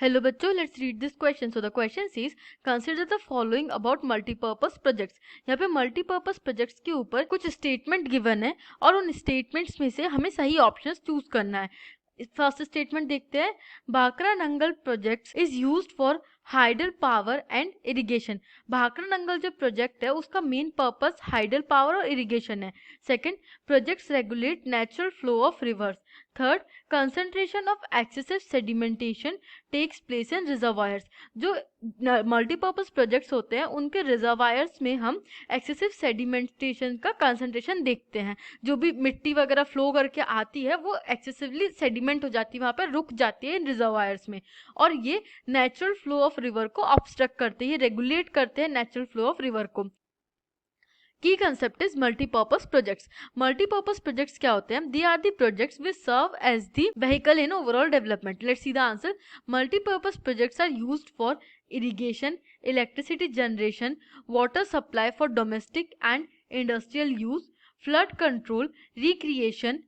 Hello बच्चों, let's read this question. So the question says consider the following about multipurpose projects. यहाँ पे multipurpose projects के ऊपर कुछ statement given है और उन statements में से हमें सही options choose करना है. फर्स्ट स्टेटमेंट देखते हैं. Bhakra Nangal project is used for hydel power and irrigation. Bhakra Nangal जो प्रोजेक्ट है उसका मेन पर्पस हाइडल पावर और इरिगेशन है. Second, projects regulate natural flow of rivers. Third, concentration of excessive sedimentation takes place in reservoirs. जो multipurpose projects होते हैं उनके reservoirs में हम एक्सेसिव सेडिमेंटेशन का कंसंट्रेशन देखते हैं. जो भी मिट्टी वगैरह फ्लो करके आती है वो एक्सेसिवली सेडिमेंट हो जाती है, वहाँ पर रुक जाती है इन रिजर्वायर्स में, और ये नेचुरल फ्लो ऑफ रिवर को ऑब्स्ट्रक्ट करते हैं, रेगुलेट करते हैं नेचुरल फ्लो ऑफ रिवर को. Key concept is multipurpose projects. Multipurpose projects क्या होते हैं? They are the projects which serve as the vehicle in overall development. Let's see the answer. Multipurpose projects are used for irrigation, electricity generation, water supply for domestic and industrial use, flood control, recreation,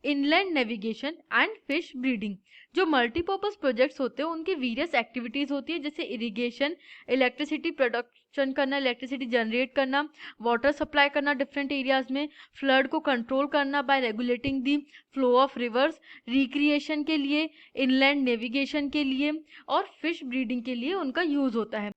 inland navigation and fish breeding. जो multipurpose projects होते हैं उनकी various activities होती है, जैसे irrigation, electricity production करना, electricity generate करना, water supply करना डिफरेंट एरियाज में, फ्लड को कंट्रोल करना bye regulating the flow of reverse, recreation के लिए, इनलैंड नेविगेशन के लिए और फिश ब्रीडिंग के लिए उनका यूज होता है.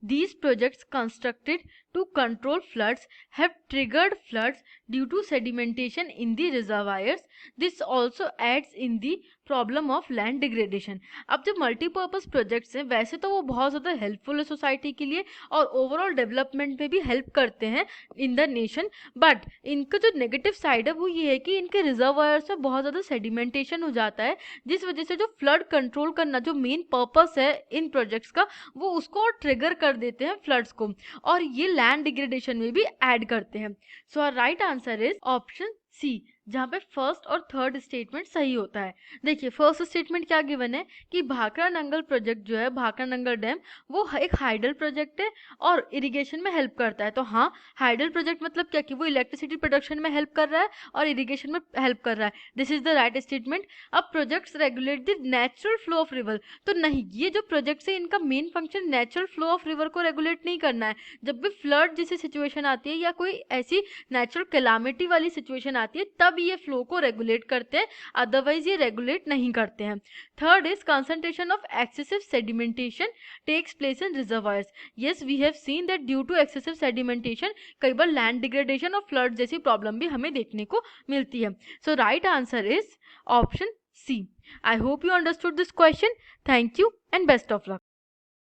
These projects constructed to control floods have triggered floods due to sedimentation in the reservoirs. This also adds in the problem of land degradation. अब जो मल्टीपर्पज प्रोजेक्ट्स हैं वैसे तो वो बहुत ज़्यादा हेल्पफुल है सोसाइटी के लिए और ओवरऑल डेवलपमेंट में भी हेल्प करते हैं इन द नेशन, बट इनका जो नेगेटिव साइड है वो ये है कि इनके रिजर्वायर्स में बहुत ज़्यादा सेडिमेंटेशन हो जाता है, जिस वजह से जो फ्लड कंट्रोल करना जो मेन पर्पस है इन प्रोजेक्ट्स का वो उसको ट्रिगर कर देते हैं फ्लड्स को, और ये लैंड डिग्रेडेशन में भी ऐड करते हैं. So our right answer is option C, जहाँ पे फर्स्ट और थर्ड स्टेटमेंट सही होता है. देखिए फर्स्ट स्टेटमेंट क्या गिवन है कि भाखरा नंगल प्रोजेक्ट जो है, भाखरा नंगल डैम, वो एक हाइडल प्रोजेक्ट है और इरिगेशन में हेल्प करता है. तो हाँ, हाइडल प्रोजेक्ट मतलब क्या कि वो इलेक्ट्रिसिटी प्रोडक्शन में हेल्प कर रहा है और इरिगेशन में हेल्प कर रहा है. This is the right statement. अब projects regulate the natural flow of river. तो नहीं, ये जो प्रोजेक्ट्स है इनका main function natural flow of river को रेगुलेट नहीं करना है. जब भी फ्लड जैसी सिचुएशन आती है या कोई ऐसी नेचुरल कैलामिटी वाली सिचुएशन आती है तब ये फ्लो को रेगुलेट करते हैं, अदरवाइज ये रेगुलेट नहीं करते हैं. Third is concentration of excessive sedimentation takes place in reservoirs. Yes, we have seen that due to excessive sedimentation कई बार लैंड डिग्रेडेशन और फ्लड जैसी प्रॉब्लम भी हमें देखने को मिलती है. So right answer is option C. I hope you understood this question. Thank you and best of luck.